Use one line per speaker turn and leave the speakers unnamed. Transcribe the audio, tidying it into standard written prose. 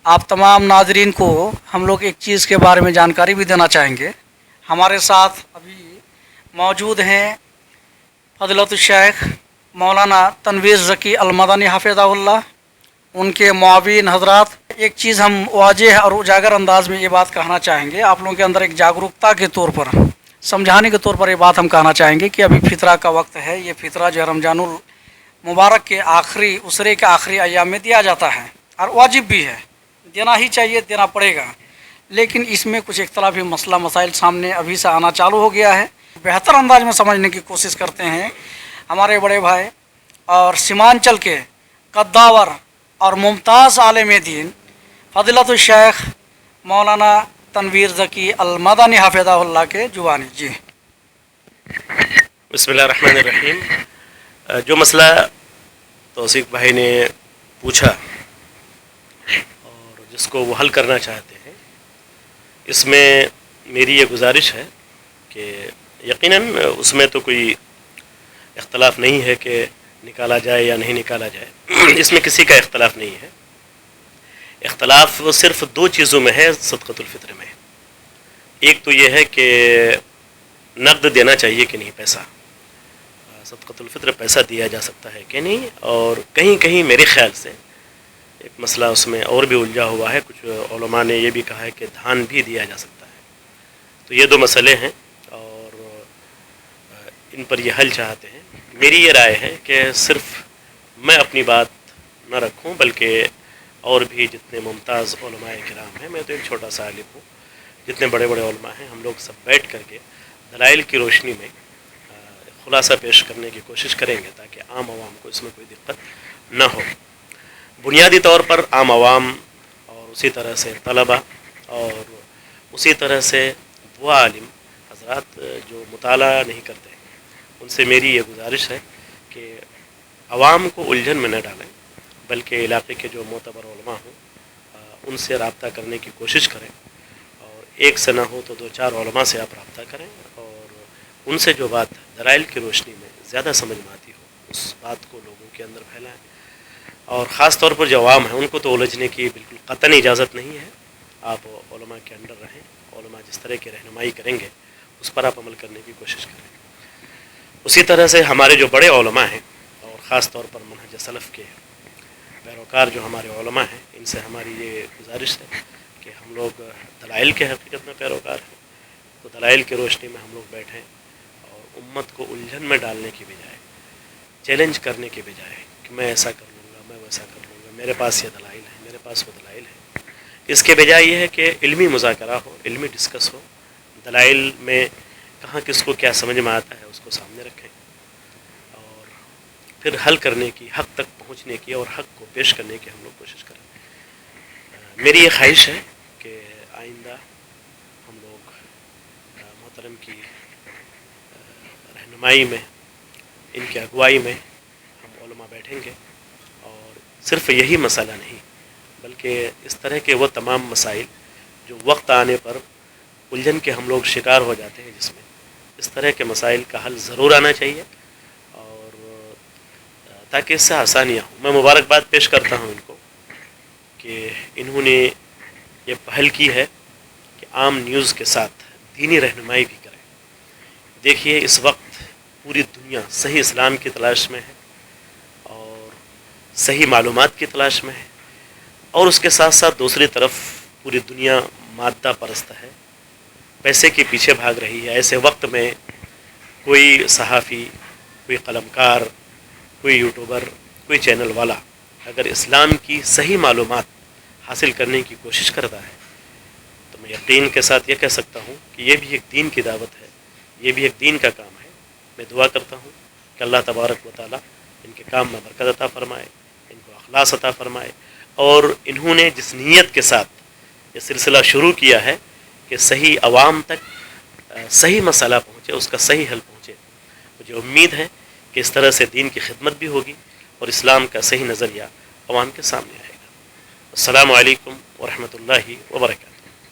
आप तमाम नाजरीन को हम लोग एक चीज़ के बारे में जानकारी भी देना चाहेंगे। हमारे साथ अभी मौजूद हैं फजलत शेख मौलाना तनवीर ज़की अल-मदनी हाफिज़हुल्लाह, उनके मुआविन हजरात। एक चीज़ हम वाज़ेह और उजागर अंदाज में ये बात कहना चाहेंगे, आप लोगों के अंदर एक जागरूकता के तौर पर, समझाने के तौर पर ये बात हम कहना चाहेंगे कि अभी फितरा का वक्त है। ये फितरा जो रमज़ानुल मुबारक के आखिरी उसरे के आखिरी अय्याम में दिया जाता है और वाजिब भी है, देना ही चाहिए, देना पड़ेगा। लेकिन इसमें कुछ इख्तलाफी मसला मसाइल सामने अभी से आना चालू हो गया है। बेहतर अंदाज में समझने की कोशिश करते हैं हमारे बड़े भाई और सीमांचल के कद्दावर और मुमताज़ आलिम दीन फज़ीलत शेख मौलाना तनवीर ज़की अल-मदनी हाफिज़हुल्लाह के जुबानी। जी
बिस्मिल्लाहिर्रहमानिर्रहीम। जो मसला तौसीफ़ भाई ने पूछा और जिसको वो हल करना चाहते हैं, इसमें मेरी ये गुजारिश है कि यकीनन उसमें तो कोई इख्तलाफ नहीं है कि निकाला जाए या नहीं निकाला जाए। इसमें किसी का इख्तलाफ नहीं है। इख्तलाफ सिर्फ दो चीज़ों में है सदक़तुल फ़ित्र में। एक तो ये है कि नक़द देना चाहिए कि नहीं, पैसा, सदक़तुल फ़ित्र पैसा दिया जा सकता है कि नहीं। और कहीं कहीं मेरे ख़्याल से एक मसला उसमें और भी उलझा हुआ है। कुछ उलमा ने ये भी कहा है कि धान भी दिया जा सकता है। तो ये दो मसले हैं और इन पर ये हल चाहते हैं। मेरी ये राय है कि सिर्फ मैं अपनी बात न रखूं, बल्कि और भी जितने मुमताज़ उलमाए किराम हैं, मैं तो एक छोटा सा आलिम हूँ, जितने बड़े बड़े उलमा हैं, हम लोग सब बैठ करके दलाइल की रोशनी में खुलासा पेश करने की कोशिश करेंगे ताकि आम आवाम को इसमें कोई दिक्कत न हो। बुनियादी तौर पर आम आवाम और उसी तरह से तलबा और उसी तरह से वो आलिम हजरात जो मुताला नहीं करते, उनसे मेरी ये गुजारिश है कि आवाम को उलझन में न डालें, बल्कि इलाके के जो मोतबर उलमा हों उनसे रब्ता करने की कोशिश करें। और एक से ना हो तो दो चार उलमा से आप रब्ता करें और उनसे जो बात दलाइल की रोशनी में ज़्यादा समझ में आती हो, उस बात को लोगों के अंदर फैलाएं। और ख़ास तौर पर जो आवाम है, उनको तो उलझने की बिल्कुल क़तन इजाज़त नहीं है। आप उलमा के अंडर रहें, उलमा जिस तरह की रहनुमाई करेंगे उस पर आप अमल करने की कोशिश करें। उसी तरह से हमारे जो बड़े उलमा हैं और ख़ास तौर पर मनहज सलफ़ के पैरोकार जो हमारे उलमा हैं, इनसे हमारी ये गुजारिश है कि हम लोग दलाइल के हकीकत में पैरोकार हैं, तो दलाइल की रोशनी में हम लोग बैठें और उम्मत को उलझन में डालने की बजाय, चैलेंज करने के बजाय कि मैं ऐसा कर लूँगा, मैं वैसा कर लूँगा, मेरे पास ये दलाइल है, मेरे पास वो दलाइल है, इसके बजाय ये है कि इल्मी मुज़ाकरा हो, इल्मी डिस्कस हो, दलाइल में कहाँ किसको क्या समझ में आता है उसको सामने रखें और फिर हल करने की, हक़ तक पहुँचने की और हक़ को पेश करने की हम लोग कोशिश करें। मेरी ये ख्वाहिश है कि आइंदा हम लोग मोहतरम की रहनुमाई में, इनकी अगुवाई में हम उलमा बैठेंगे और सिर्फ़ यही मसला नहीं, बल्कि इस तरह के वो तमाम मसाइल जो वक्त आने पर उलझन के हम लोग शिकार हो जाते हैं, जिसमें इस तरह के मसाइल का हल ज़रूर आना चाहिए और ताकि इससे आसानियाँ हों। मैं मुबारकबाद पेश करता हूँ इनको कि इन्होंने ये पहल की है कि आम न्यूज़ के साथ दीनी रहनुमाई भी करें। देखिए, इस वक्त पूरी दुनिया सही इस्लाम की तलाश में है और सही मालूमात की तलाश में है, और उसके साथ साथ दूसरी तरफ पूरी दुनिया मादा परस्त है, पैसे के पीछे भाग रही है। ऐसे वक्त में कोई सहाफ़ी, कोई कलमकार, कोई यूट्यूबर, कोई चैनल वाला अगर इस्लाम की सही मालूमात हासिल करने की कोशिश करता है, तो मैं यकीन के साथ ये कह सकता हूँ कि ये भी एक दीन की दावत है, ये भी एक दीन का काम है। मैं दुआ करता हूँ कि अल्लाह तबारक व तआला इनके काम में बरकत अता फ़रमाए, इनको अखलास अता फ़रमाए, और इन्होंने जिस नीयत के साथ ये सिलसिला शुरू किया है कि सही आवाम तक सही मसला पहुँचे, उसका सही हल पहुँचे, मुझे उम्मीद है कि इस तरह से दीन की खिदमत भी होगी और इस्लाम का सही नज़रिया आवाम के सामने आएगा। अस्सलामु अलैकुम व रहमतुल्लाहि व बरकातहू।